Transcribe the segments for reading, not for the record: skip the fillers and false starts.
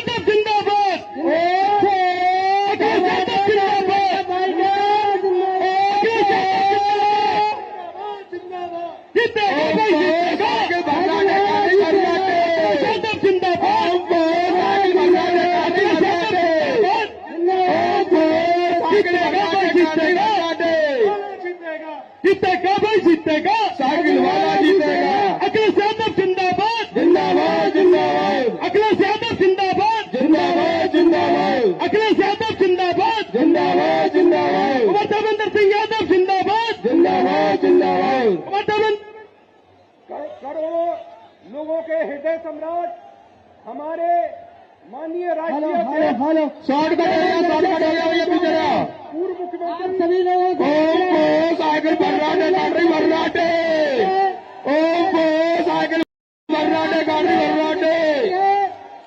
यादव जिंदाबाद, अखिलेश यादव जिंदाबाद, जीतेगा भाई जीतेगा, यादव जिंदाबाद, जीतेगा भाई जीतेगा, साइकिल वाला जीतेगा। अखिलेश यादव जिंदाबाद, जिंदाबाद जिंदाबाद, अखिलेश यादव जिंदाबाद, जिंदाबाद जिंदाबाद, अखिलेश यादव जिंदाबाद, जिंदाबाद जिंदाबाद, कुमार देवेंद्र सिंह यादव जिंदाबाद, जिंदाबाद जिंदाबाद। कुमार देवेंद्र करोड़ों लोगों के हृदय सम्राट हमारे माननीय राष्ट्रीय शॉर्ट कट हो गया भैया पीछे रहा। पूर्व मुख्यमंत्री सभी लोगों को साइकिल भर्राटे गाड़ी भर्राटे, साइकिल भर्राटे गाड़ी भर्राटे।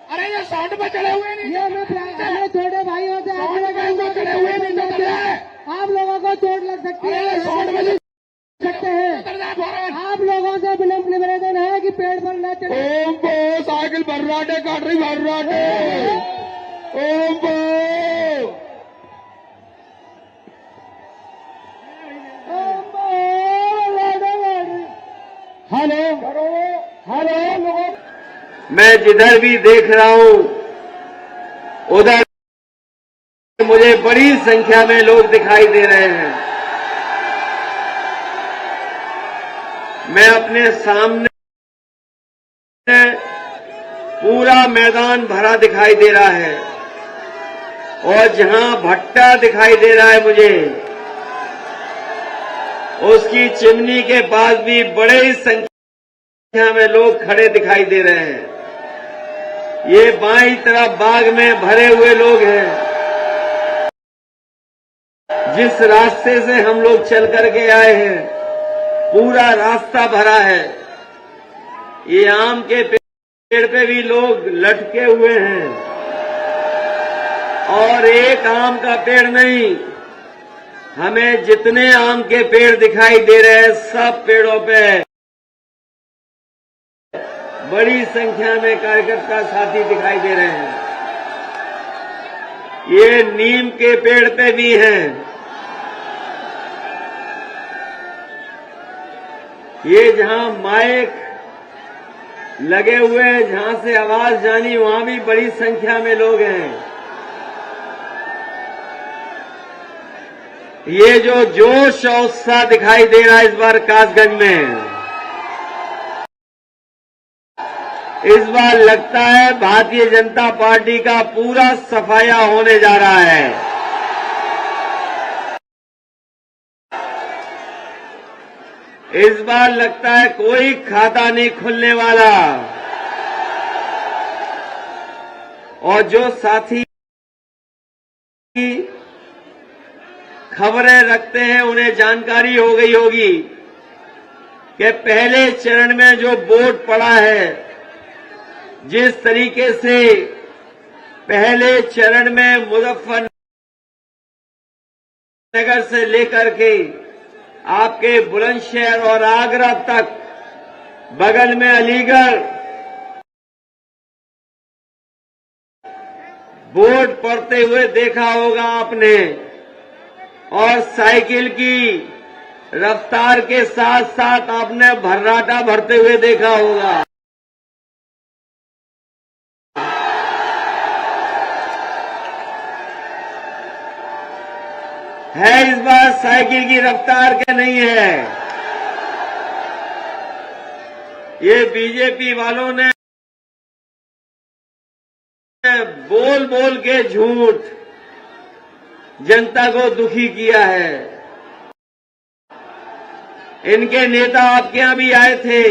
अरे ये साउंड पे चढ़े हुए नहीं, ये मैं छोटे भाइयों से चढ़े हुए नहीं चढ़ते हैं। आप लोगों को चोट लग सकती है, साउंड पे सकते हैं। आप लोगों से विनम्र निवेदन है कि पेड़ पर न चढ़े। साइकिल भर्राटे गाड़ी भर्राटे, हेलो लोगों मैं जिधर भी देख रहा हूं उधर मुझे बड़ी संख्या में लोग दिखाई दे रहे हैं। मैं अपने सामने पूरा मैदान भरा दिखाई दे रहा है और जहां भट्टा दिखाई दे रहा है मुझे, उसकी चिमनी के पास भी बड़े संख्या में लोग खड़े दिखाई दे रहे हैं। ये बाईं तरफ बाग में भरे हुए लोग हैं। जिस रास्ते से हम लोग चल करके आए हैं पूरा रास्ता भरा है। ये आम के पेड़ पे भी लोग लटके हुए हैं और एक आम का पेड़ नहीं, हमें जितने आम के पेड़ दिखाई दे रहे हैं सब पेड़ों पे बड़ी संख्या में कार्यकर्ता साथी दिखाई दे रहे हैं। ये नीम के पेड़ पे भी हैं। ये जहां माइक लगे हुए हैं, जहां से आवाज जानी, वहां भी बड़ी संख्या में लोग हैं। ये जो जोश और उत्साह दिखाई दे रहा है इस बार कासगंज में, इस बार लगता है भारतीय जनता पार्टी का पूरा सफाया होने जा रहा है। इस बार लगता है कोई खाता नहीं खुलने वाला। और जो साथी खबरें रखते हैं उन्हें जानकारी हो गई होगी कि पहले चरण में जो वोट पड़ा है, जिस तरीके से पहले चरण में मुजफ्फरनगर से लेकर के आपके बुलंदशहर और आगरा तक, बगल में अलीगढ़, वोट पड़ते हुए देखा होगा आपने। और साइकिल की रफ्तार के साथ साथ आपने भर्राटा भरते हुए देखा होगा। है इस बार साइकिल की रफ्तार के नहीं है। ये बीजेपी वालों ने बोल बोल के झूठ जनता को दुखी किया है। इनके नेता आपके यहां भी आए थे।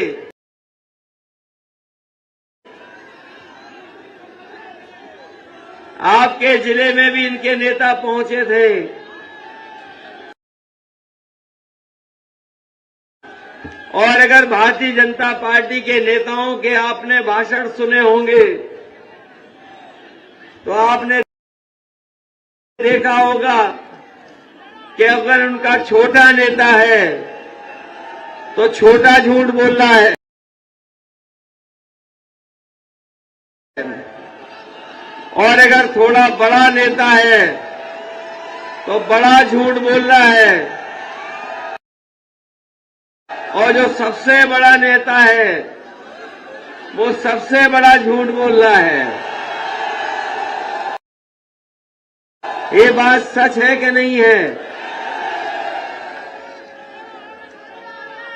आपके जिले में भी इनके नेता पहुंचे थे। और अगर भारतीय जनता पार्टी के नेताओं के आपने भाषण सुने होंगे तो आपने देखा होगा कि अगर उनका छोटा नेता है तो छोटा झूठ बोल रहा है, और अगर थोड़ा बड़ा नेता है तो बड़ा झूठ बोल रहा है, और जो सबसे बड़ा नेता है वो सबसे बड़ा झूठ बोल रहा है। ये बात सच है कि नहीं है?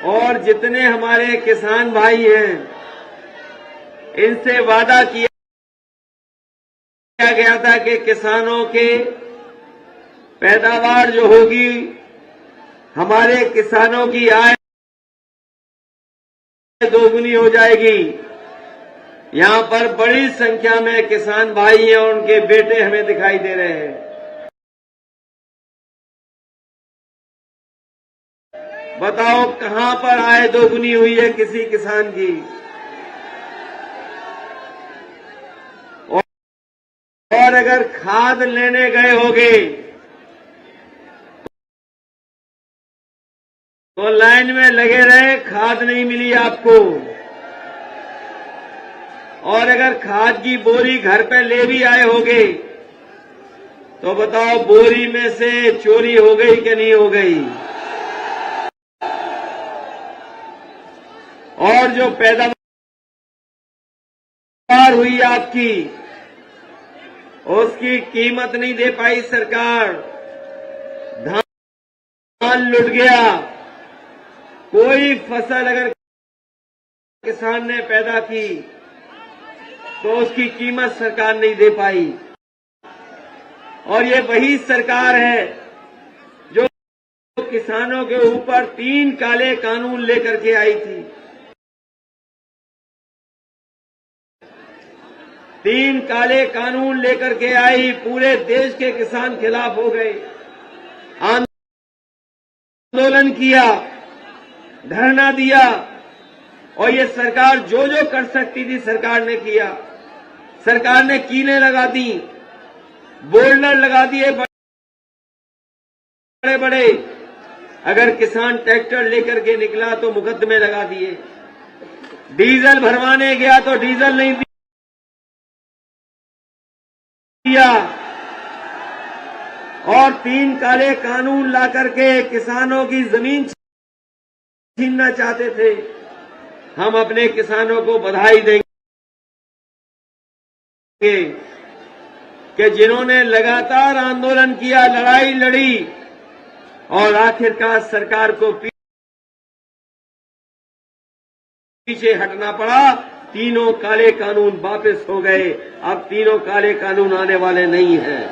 और जितने हमारे किसान भाई हैं, इनसे वादा किया गया था कि किसानों के पैदावार जो होगी, हमारे किसानों की आय दोगुनी हो जाएगी। यहां पर बड़ी संख्या में किसान भाई हैं और उनके बेटे हमें दिखाई दे रहे हैं। बताओ कहां पर आय दोगुनी हुई है किसी किसान की? और अगर खाद लेने गए होगे तो लाइन में लगे रहे, खाद नहीं मिली आपको। और अगर खाद की बोरी घर पे ले भी आए होगे तो बताओ बोरी में से चोरी हो गई कि नहीं हो गई? और जो पैदावार हुई आपकी, उसकी कीमत नहीं दे पाई सरकार। धान लुट गया। कोई फसल अगर किसान ने पैदा की तो उसकी कीमत सरकार नहीं दे पाई। और ये वही सरकार है जो किसानों के ऊपर 3 काले कानून लेकर के आई थी। 3 काले कानून लेकर के आई, पूरे देश के किसान खिलाफ हो गए, आंदोलन किया, धरना दिया, और ये सरकार जो जो कर सकती थी सरकार ने किया। सरकार ने कीलें लगा दी, बोल्डर लगा दिए बड़े बड़े। अगर किसान ट्रैक्टर लेकर के निकला तो मुकदमे लगा दिए। डीजल भरवाने गया तो डीजल नहीं दिया। और 3 काले कानून ला करके किसानों की जमीन छीनना चाहते थे। हम अपने किसानों को बधाई देंगे कि जिन्होंने लगातार आंदोलन किया, लड़ाई लड़ी, और आखिरकार सरकार को पीछे हटना पड़ा। 3 काले कानून वापस हो गए। अब 3 काले कानून आने वाले नहीं हैं।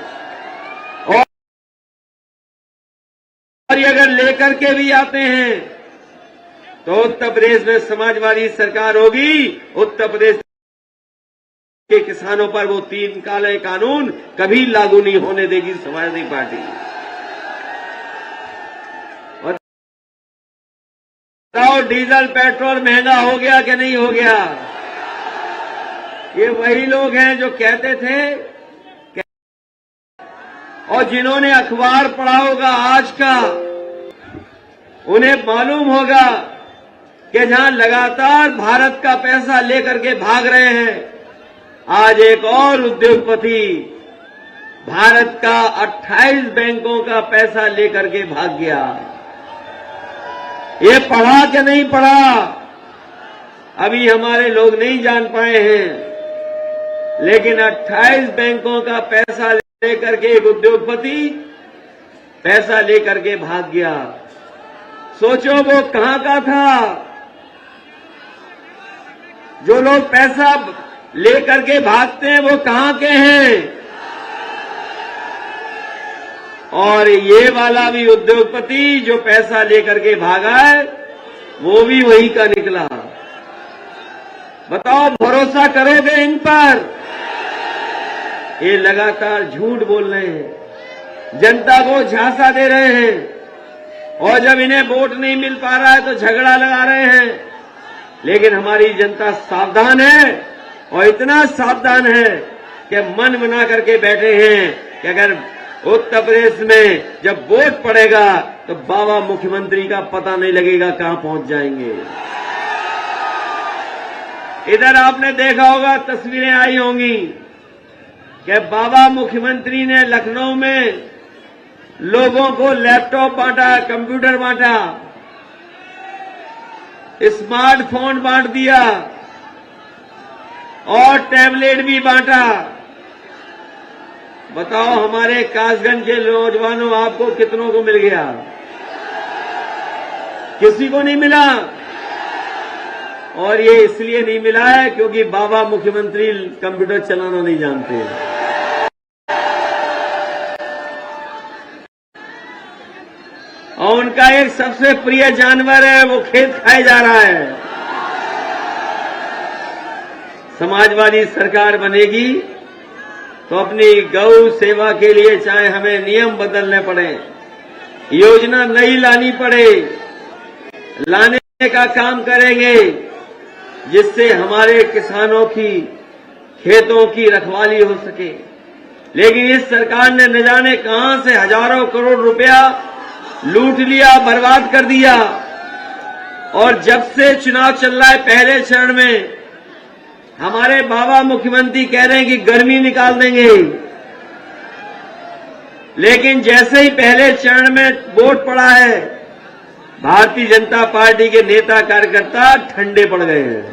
और ये अगर लेकर के भी आते हैं तो उत्तर प्रदेश में समाजवादी सरकार होगी। उत्तर प्रदेश के किसानों पर वो 3 काले कानून कभी लागू नहीं होने देगी समाजवादी पार्टी। बताओ डीजल पेट्रोल महंगा हो गया कि नहीं हो गया? ये वही लोग हैं जो कहते थे और जिन्होंने अखबार पढ़ा होगा आज का, उन्हें मालूम होगा कि जहां लगातार भारत का पैसा लेकर के भाग रहे हैं, आज एक और उद्योगपति भारत का 28 बैंकों का पैसा लेकर के भाग गया। ये पढ़ा कि नहीं पढ़ा अभी हमारे लोग नहीं जान पाए हैं, लेकिन 28 बैंकों का पैसा लेकर के एक उद्योगपति पैसा लेकर के भाग गया। सोचो वो कहां का था? जो लोग पैसा लेकर के भागते हैं वो कहां के हैं? और ये वाला भी उद्योगपति जो पैसा लेकर के भागा है वो भी वही का निकला। बताओ भरोसा करोगे इन पर? ये लगातार झूठ बोल रहे हैं, जनता को झांसा दे रहे हैं, और जब इन्हें वोट नहीं मिल पा रहा है तो झगड़ा लगा रहे हैं। लेकिन हमारी जनता सावधान है, और इतना सावधान है कि मन बना करके बैठे हैं कि अगर उत्तर प्रदेश में जब वोट पड़ेगा तो बाबा मुख्यमंत्री का पता नहीं लगेगा कहां पहुंच जाएंगे। इधर आपने देखा होगा, तस्वीरें आई होंगी, कि बाबा मुख्यमंत्री ने लखनऊ में लोगों को लैपटॉप बांटा, कंप्यूटर बांटा, स्मार्टफोन बांट दिया और टैबलेट भी बांटा। बताओ हमारे कासगंज के नौजवानों, आपको कितनों को मिल गया? किसी को नहीं मिला। और ये इसलिए नहीं मिला है क्योंकि बाबा मुख्यमंत्री कंप्यूटर चलाना नहीं जानते। और उनका एक सबसे प्रिय जानवर है, वो खेत खाए जा रहा है। समाजवादी सरकार बनेगी तो अपनी गौ सेवा के लिए चाहे हमें नियम बदलने पड़े, योजना नई लानी पड़े, लाने का काम करेंगे, जिससे हमारे किसानों की खेतों की रखवाली हो सके। लेकिन इस सरकार ने न जाने कहां से हजारों करोड़ रुपया लूट लिया, बर्बाद कर दिया। और जब से चुनाव चल रहा है, पहले चरण में हमारे बाबा मुख्यमंत्री कह रहे हैं कि गर्मी निकाल देंगे, लेकिन जैसे ही पहले चरण में वोट पड़ा है, भारतीय जनता पार्टी के नेता कार्यकर्ता ठंडे पड़ गए हैं।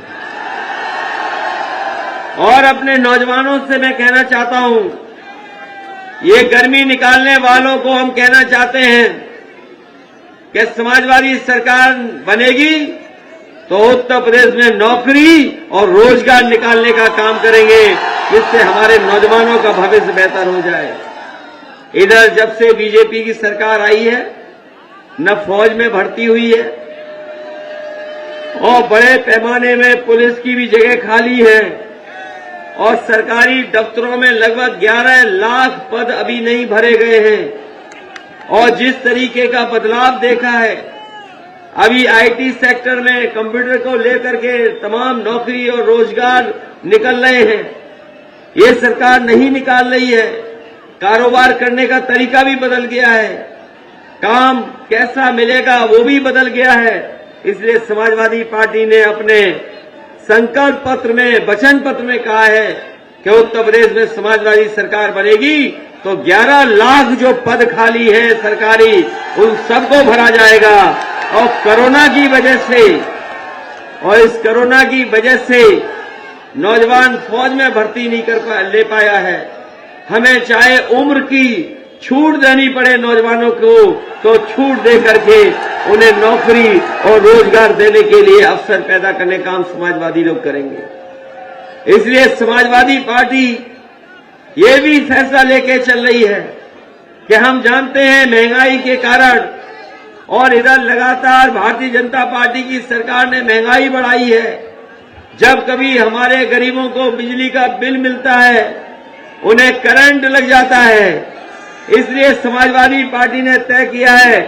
और अपने नौजवानों से मैं कहना चाहता हूं, ये गर्मी निकालने वालों को हम कहना चाहते हैं कि समाजवादी सरकार बनेगी तो उत्तर प्रदेश में नौकरी और रोजगार निकालने का काम करेंगे, जिससे हमारे नौजवानों का भविष्य बेहतर हो जाए। इधर जब से बीजेपी की सरकार आई है, न फौज में भर्ती हुई है और बड़े पैमाने में पुलिस की भी जगह खाली है, और सरकारी दफ्तरों में लगभग 11 लाख पद अभी नहीं भरे गए हैं। और जिस तरीके का बदलाव देखा है, अभी आईटी सेक्टर में कंप्यूटर को लेकर के तमाम नौकरी और रोजगार निकल रहे हैं, ये सरकार नहीं निकाल रही है। कारोबार करने का तरीका भी बदल गया है, काम कैसा मिलेगा वो भी बदल गया है। इसलिए समाजवादी पार्टी ने अपने संकल्प पत्र में, वचन पत्र में कहा है कि उत्तर प्रदेश में समाजवादी सरकार बनेगी तो 11 लाख जो पद खाली है सरकारी, उन सबको भरा जाएगा। और कोरोना की वजह से, और इस कोरोना की वजह से नौजवान फौज में भर्ती नहीं ले पाया है। हमें चाहे उम्र की छूट देनी पड़े नौजवानों को, तो छूट दे करके उन्हें नौकरी और रोजगार देने के लिए अवसर पैदा करने का काम समाजवादी लोग करेंगे। इसलिए समाजवादी पार्टी ये भी फैसला लेके चल रही है कि हम जानते हैं महंगाई के कारण, और इधर लगातार भारतीय जनता पार्टी की सरकार ने महंगाई बढ़ाई है। जब कभी हमारे गरीबों को बिजली का बिल मिलता है, उन्हें करंट लग जाता है। इसलिए समाजवादी पार्टी ने तय किया है,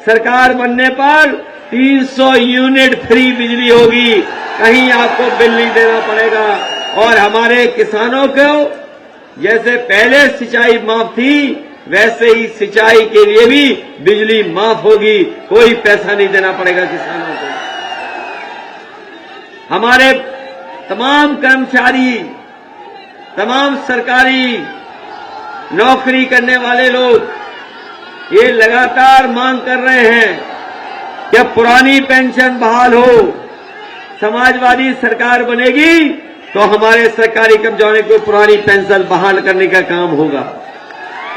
सरकार बनने पर 300 यूनिट फ्री बिजली होगी, कहीं आपको बिल नहीं देना पड़ेगा। और हमारे किसानों को जैसे पहले सिंचाई माफ थी, वैसे ही सिंचाई के लिए भी बिजली माफ होगी, कोई पैसा नहीं देना पड़ेगा किसानों को। हमारे तमाम कर्मचारी, तमाम सरकारी नौकरी करने वाले लोग ये लगातार मांग कर रहे हैं कि पुरानी पेंशन बहाल हो। समाजवादी सरकार बनेगी तो हमारे सरकारी कर्मचारियों को पुरानी पेंशन बहाल करने का काम होगा।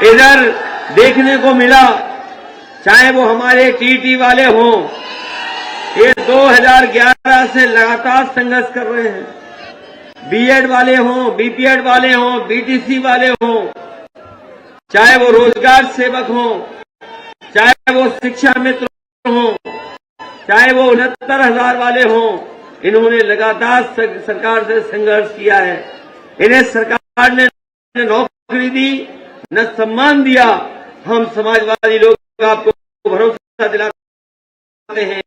इधर देखने को मिला, चाहे वो हमारे टीटी वाले हों, ये 2011 से लगातार संघर्ष कर रहे हैं। बीएड वाले हों, बीपीएड वाले हों, बीटीसी वाले हों, चाहे वो रोजगार सेवक हों, चाहे वो शिक्षा मित्र हों, चाहे वो 69,000 वाले हों, इन्होंने लगातार सरकार से संघर्ष किया है। इन्हें सरकार ने नौकरी दी, न सम्मान दिया। हम समाजवादी लोग आपको भरोसा दिलाते हैं,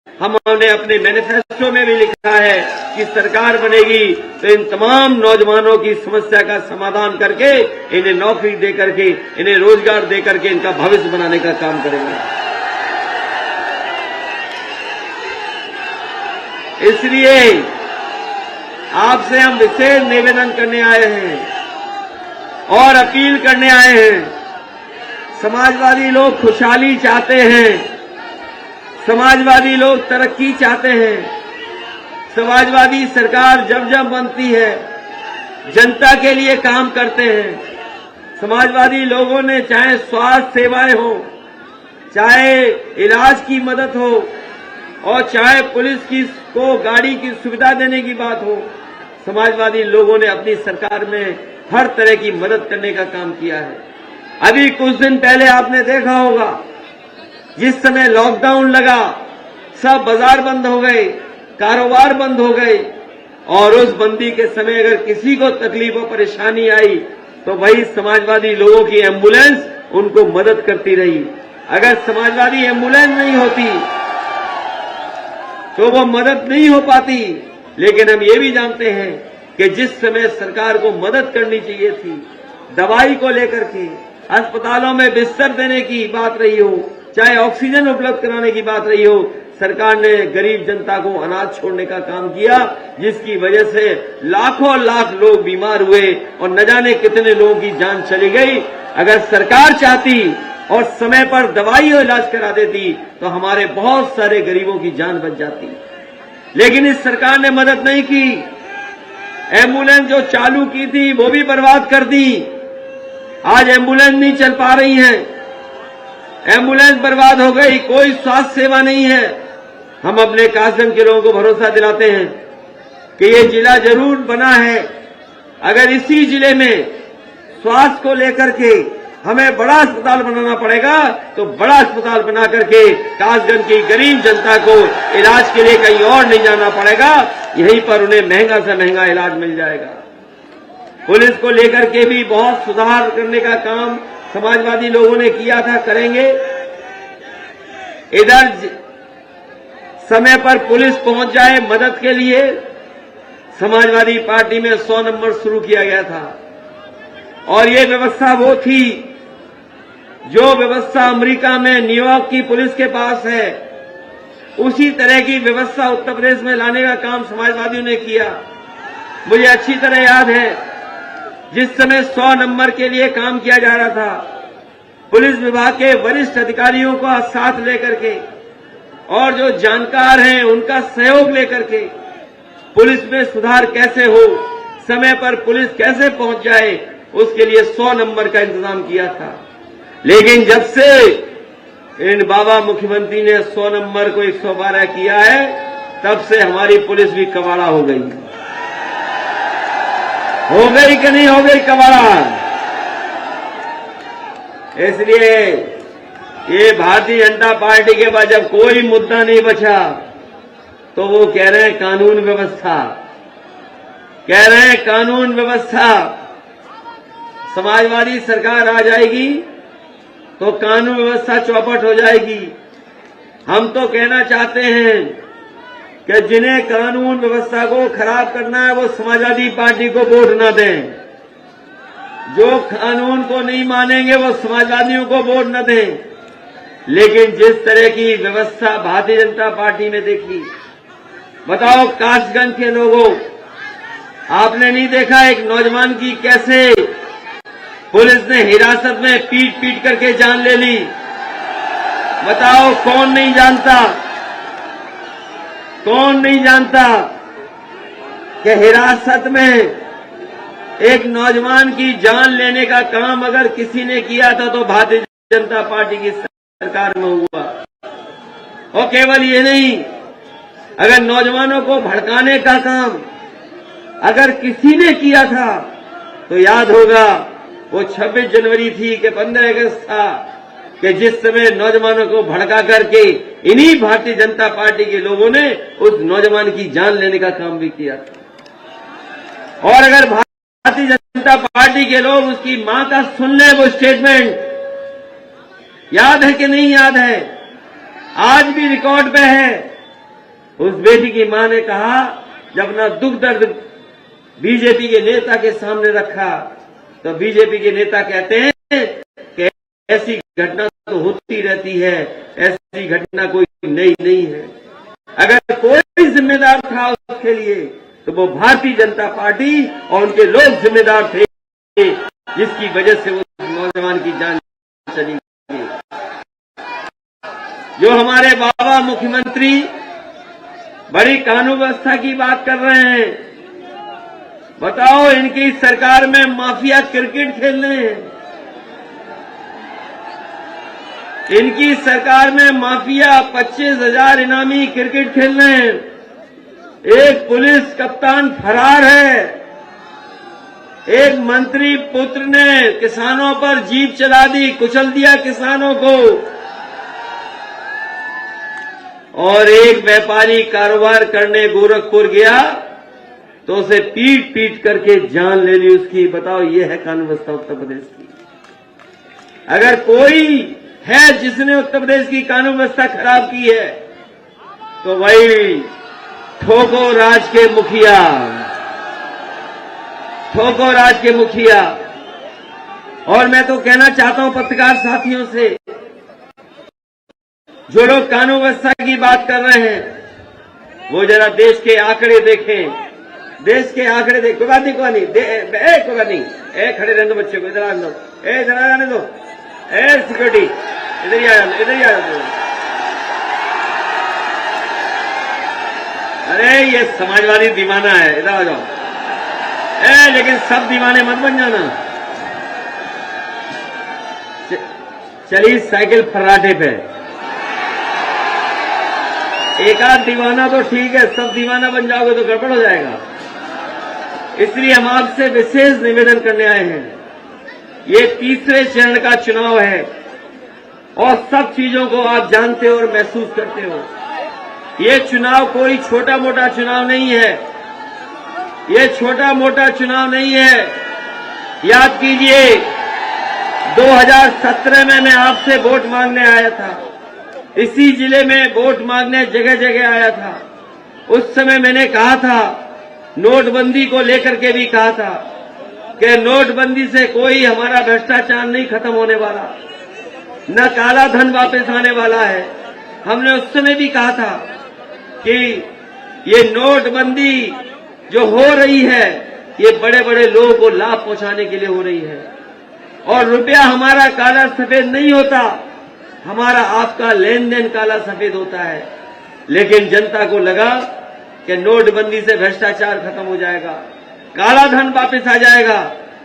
हमने अपने मैनिफेस्टो में भी लिखा है कि सरकार बनेगी तो इन तमाम नौजवानों की समस्या का समाधान करके, इन्हें नौकरी दे करके, इन्हें रोजगार दे करके इनका भविष्य बनाने का काम करेंगे। इसलिए आपसे हम विशेष निवेदन करने आए हैं और अपील करने आए हैं। समाजवादी लोग खुशहाली चाहते हैं, समाजवादी लोग तरक्की चाहते हैं। समाजवादी सरकार जब जब बनती है जनता के लिए काम करते हैं। समाजवादी लोगों ने चाहे स्वास्थ्य सेवाएं हो, चाहे इलाज की मदद हो और चाहे पुलिस को गाड़ी की सुविधा देने की बात हो, समाजवादी लोगों ने अपनी सरकार में हर तरह की मदद करने का काम किया है। अभी कुछ दिन पहले आपने देखा होगा, जिस समय लॉकडाउन लगा सब बाजार बंद हो गए, कारोबार बंद हो गए और उस बंदी के समय अगर किसी को तकलीफ और परेशानी आई तो वही समाजवादी लोगों की एम्बुलेंस उनको मदद करती रही। अगर समाजवादी एम्बुलेंस नहीं होती तो वो मदद नहीं हो पाती। लेकिन हम ये भी जानते हैं कि जिस समय सरकार को मदद करनी चाहिए थी, दवाई को लेकर के, अस्पतालों में बिस्तर देने की बात रही हो, चाहे ऑक्सीजन उपलब्ध कराने की बात रही हो, सरकार ने गरीब जनता को अनाज छोड़ने का काम किया, जिसकी वजह से लाखों लाख लोग बीमार हुए और न जाने कितने लोगों की जान चली गई। अगर सरकार चाहती और समय पर दवाई और इलाज करा देती तो हमारे बहुत सारे गरीबों की जान बच जाती। लेकिन इस सरकार ने मदद नहीं की। एम्बुलेंस जो चालू की थी वो भी बर्बाद कर दी। आज एम्बुलेंस नहीं चल पा रही हैं, एम्बुलेंस बर्बाद हो गई, कोई स्वास्थ्य सेवा नहीं है। हम अपने कासगंज के लोगों को भरोसा दिलाते हैं कि ये जिला जरूर बना है। अगर इसी जिले में स्वास्थ्य को लेकर के हमें बड़ा अस्पताल बनाना पड़ेगा तो बड़ा अस्पताल बना करके कासगंज की गरीब जनता को इलाज के लिए कहीं और नहीं जाना पड़ेगा, यहीं पर उन्हें महंगा से महंगा इलाज मिल जाएगा। पुलिस को लेकर के भी बहुत सुधार करने का काम समाजवादी लोगों ने किया था, करेंगे। इधर समय पर पुलिस पहुंच जाए मदद के लिए, समाजवादी पार्टी में 100 नंबर शुरू किया गया था और ये व्यवस्था वो थी जो व्यवस्था अमेरिका में न्यूयॉर्क की पुलिस के पास है, उसी तरह की व्यवस्था उत्तर प्रदेश में लाने का काम समाजवादियों ने किया। मुझे अच्छी तरह याद है जिस समय 100 नंबर के लिए काम किया जा रहा था, पुलिस विभाग के वरिष्ठ अधिकारियों को साथ लेकर के और जो जानकार हैं उनका सहयोग लेकर के पुलिस में सुधार कैसे हो, समय पर पुलिस कैसे पहुंच जाए, उसके लिए 100 नंबर का इंतजाम किया था। लेकिन जब से इन बाबा मुख्यमंत्री ने 100 नंबर को 112 किया है, तब से हमारी पुलिस भी कबाड़ा हो गई कि नहीं हो गई कबाड़ा। इसलिए ये भारतीय जनता पार्टी के पास जब कोई मुद्दा नहीं बचा तो वो कह रहे हैं कानून व्यवस्था, कह रहे हैं कानून व्यवस्था। समाजवादी सरकार आ जाएगी तो कानून व्यवस्था चौपट हो जाएगी। हम तो कहना चाहते हैं कि जिन्हें कानून व्यवस्था को खराब करना है वो समाजवादी पार्टी को वोट न दें, जो कानून को नहीं मानेंगे वो समाजवादियों को वोट न दें। लेकिन जिस तरह की व्यवस्था भारतीय जनता पार्टी में देखी, बताओ कासगंज के लोगों, आपने नहीं देखा एक नौजवान की कैसे पुलिस ने हिरासत में पीट पीट करके जान ले ली? बताओ कौन नहीं जानता, कौन नहीं जानता कि हिरासत में एक नौजवान की जान लेने का काम अगर किसी ने किया था तो भारतीय जनता पार्टी की सरकार में हुआ। और केवल ये नहीं, अगर नौजवानों को भड़काने का काम अगर किसी ने किया था तो याद होगा वो 26 जनवरी थी कि 15 अगस्त था कि जिस समय नौजवानों को भड़का करके इन्हीं भारतीय जनता पार्टी के लोगों ने उस नौजवान की जान लेने का काम भी किया था। और अगर भारतीय जनता पार्टी के लोग उसकी मां का सुन लें वो स्टेटमेंट, याद है कि नहीं याद है, आज भी रिकॉर्ड पे है। उस बेटी की मां ने कहा, जब अपना दुख दर्द बीजेपी के नेता के सामने रखा तो बीजेपी के नेता कहते हैं कि ऐसी घटना तो होती रहती है, ऐसी घटना कोई नई नहीं है। अगर कोई जिम्मेदार था उसके लिए तो वो भारतीय जनता पार्टी और उनके लोग जिम्मेदार थे, जिसकी वजह से वो नौजवान की जान चली गई। जो हमारे बाबा मुख्यमंत्री बड़ी कानून व्यवस्था की बात कर रहे हैं, बताओ इनकी सरकार में माफिया क्रिकेट खेल रहे हैं, इनकी सरकार में माफिया 25,000 इनामी क्रिकेट खेल रहे हैं, एक पुलिस कप्तान फरार है, एक मंत्री पुत्र ने किसानों पर जीप चला दी, कुचल दिया किसानों को, और एक व्यापारी कारोबार करने गोरखपुर गया तो उसे पीट पीट करके जान ले ली उसकी। बताओ ये है कानून व्यवस्था उत्तर प्रदेश की। अगर कोई है जिसने उत्तर प्रदेश की कानून व्यवस्था खराब की है तो वही ठोको राज के मुखिया, ठोको राज के मुखिया। और मैं तो कहना चाहता हूं पत्रकार साथियों से, जो लोग कानून व्यवस्था की बात कर रहे हैं वो जरा देश के आंकड़े देखें, देश के आंकड़े देख। कोई बात नहीं, कोई बात नहीं, खड़े रहने दो बच्चे को, इधर आने दो, इधर आ जाने दो, सिक्योरिटी इधर ही आ जाओ, इधर ही आ जाओ। अरे ये समाजवादी दीवाना है, इधर आ जाओ। लेकिन सब दीवाने मत बन जाना। चलिए साइकिल फर्राटे पे, एक आध दीवाना तो ठीक है, सब दीवाना बन जाओगे तो गड़बड़ हो जाएगा। इसलिए हम आपसे विशेष निवेदन करने आए हैं। ये तीसरे चरण का चुनाव है और सब चीजों को आप जानते हो और महसूस करते हो। ये चुनाव कोई छोटा मोटा चुनाव नहीं है, ये छोटा मोटा चुनाव नहीं है। याद कीजिए 2017 में मैं आपसे वोट मांगने आया था, इसी जिले में वोट मांगने जगह जगह आया था। उस समय मैंने कहा था, नोटबंदी को लेकर के भी कहा था कि नोटबंदी से कोई हमारा भ्रष्टाचार नहीं खत्म होने वाला, न काला धन वापस आने वाला है। हमने उस समय भी कहा था कि ये नोटबंदी जो हो रही है ये बड़े बड़े लोगों को लाभ पहुंचाने के लिए हो रही है, और रुपया हमारा काला सफेद नहीं होता, हमारा आपका लेन देन काला सफेद होता है। लेकिन जनता को लगा कि नोटबंदी से भ्रष्टाचार खत्म हो जाएगा, काला धन वापस आ जाएगा।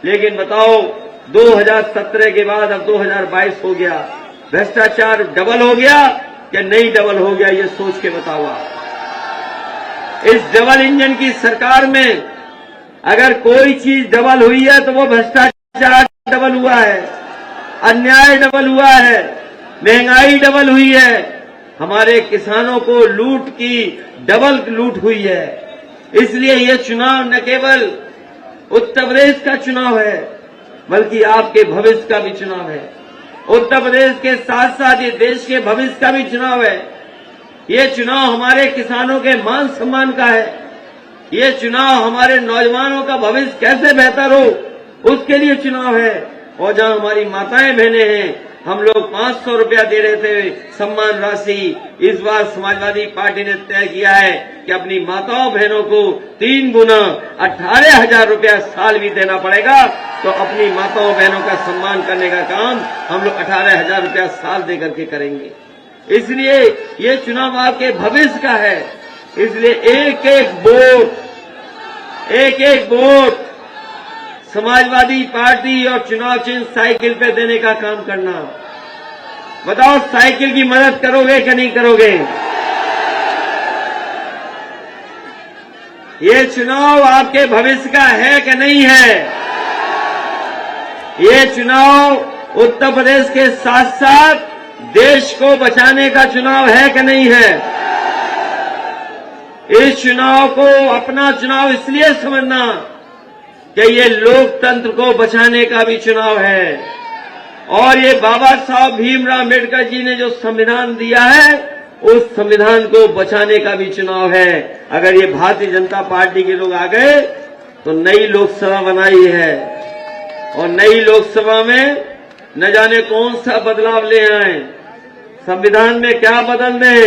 लेकिन बताओ 2017 के बाद अब 2022 हो गया, भ्रष्टाचार डबल हो गया कि नहीं डबल हो गया, ये सोच के बताओ आप। इस डबल इंजन की सरकार में अगर कोई चीज डबल हुई है तो वो भ्रष्टाचार डबल हुआ है, अन्याय डबल हुआ है, महंगाई डबल हुई है, हमारे किसानों को लूट की डबल लूट हुई है। इसलिए ये चुनाव न केवल उत्तर प्रदेश का चुनाव है बल्कि आपके भविष्य का भी चुनाव है। उत्तर प्रदेश के साथ साथ ये देश के भविष्य का भी चुनाव है। ये चुनाव हमारे किसानों के मान सम्मान का है। ये चुनाव हमारे नौजवानों का भविष्य कैसे बेहतर हो उसके लिए चुनाव है। और जहां हमारी माताएं बहनें हैं, हम लोग 500 रुपया दे रहे थे सम्मान राशि, इस बार समाजवादी पार्टी ने तय किया है कि अपनी माताओं बहनों को 3 गुना 18,000 रुपया साल भी देना पड़ेगा। तो अपनी माताओं बहनों का सम्मान करने का काम हम लोग 18,000 रुपया साल दे करके करेंगे। इसलिए ये चुनाव आपके भविष्य का है। इसलिए एक एक वोट समाजवादी पार्टी और चुनाव चिन्ह साइकिल पे देने का काम करना। बताओ साइकिल की मदद करोगे कि नहीं करोगे? ये चुनाव आपके भविष्य का है कि नहीं है? ये चुनाव उत्तर प्रदेश के साथ साथ देश को बचाने का चुनाव है कि नहीं है? इस चुनाव को अपना चुनाव इसलिए समझना कि ये लोकतंत्र को बचाने का भी चुनाव है, और ये बाबा साहब भीमराव अम्बेडकर जी ने जो संविधान दिया है उस संविधान को बचाने का भी चुनाव है। अगर ये भारतीय जनता पार्टी के लोग आ गए तो नई लोकसभा बनाई है, और नई लोकसभा में न जाने कौन सा बदलाव ले आए, संविधान में क्या बदल दें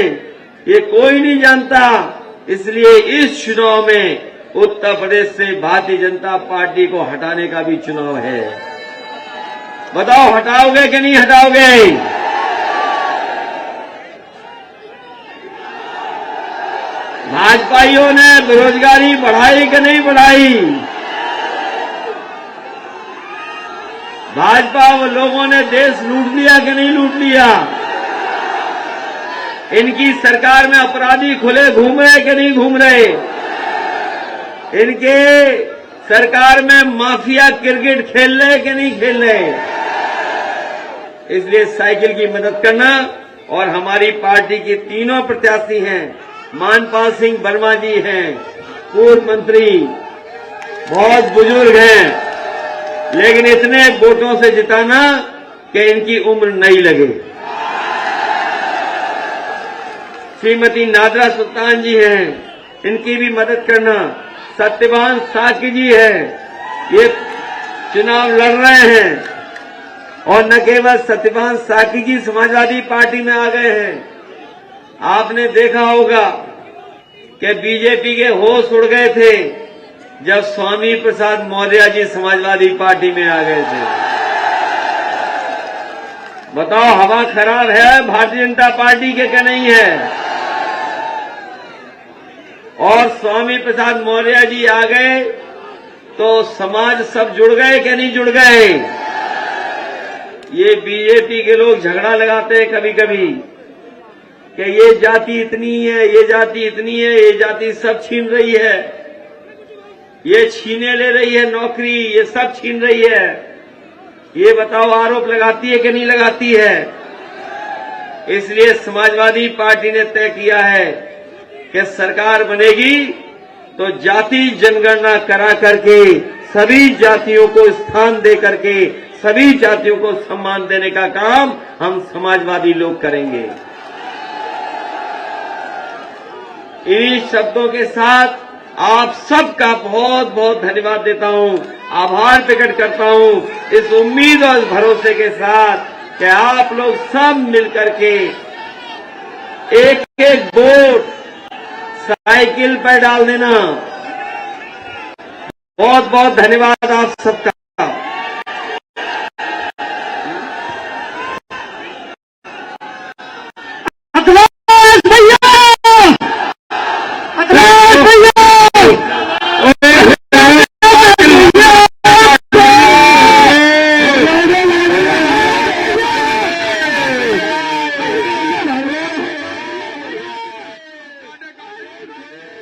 ये कोई नहीं जानता। इसलिए इस चुनाव में उत्तर प्रदेश से भारतीय जनता पार्टी को हटाने का भी चुनाव है। बताओ हटाओगे कि नहीं हटाओगे? भाजपाइयों ने बेरोजगारी बढ़ाई कि नहीं बढ़ाई? भाजपा लोगों ने देश लूट लिया कि नहीं लूट लिया? इनकी सरकार में अपराधी खुले घूम रहे कि नहीं घूम रहे? इनके सरकार में माफिया क्रिकेट खेल रहे कि नहीं खेल रहे? इसलिए साइकिल की मदद करना। और हमारी पार्टी के तीनों प्रत्याशी हैं, मानपाल सिंह वर्मा जी हैं, पूर्व मंत्री, बहुत बुजुर्ग हैं, लेकिन इतने वोटों से जिताना कि इनकी उम्र नहीं लगे। श्रीमती नादरा सुल्तान जी हैं, इनकी भी मदद करना। सत्यवान साकी जी हैं, ये चुनाव लड़ रहे हैं। और न केवल सत्यवान साकी जी समाजवादी पार्टी में आ गए हैं, आपने देखा होगा कि बीजेपी के होश उड़ गए थे जब स्वामी प्रसाद मौर्य जी समाजवादी पार्टी में आ गए थे। बताओ हवा खराब है भारतीय जनता पार्टी के क्या नहीं है? और स्वामी प्रसाद मौर्य जी आ गए तो समाज सब जुड़ गए कि नहीं जुड़ गए? ये बीजेपी के लोग झगड़ा लगाते हैं कभी कभी कि ये जाति इतनी है, ये जाति इतनी है, ये जाति सब छीन रही है, ये छीने ले रही है नौकरी, ये सब छीन रही है। ये बताओ आरोप लगाती है कि नहीं लगाती है? इसलिए समाजवादी पार्टी ने तय किया है कि सरकार बनेगी तो जाति जनगणना करा करके सभी जातियों को स्थान दे करके सभी जातियों को सम्मान देने का काम हम समाजवादी लोग करेंगे। इन्हीं शब्दों के साथ आप सबका बहुत बहुत धन्यवाद देता हूं, आभार प्रकट करता हूं, इस उम्मीद और भरोसे के साथ कि आप लोग सब मिलकर के एक एक वोट साइकिल पर डाल देना। बहुत बहुत धन्यवाद आप सबका।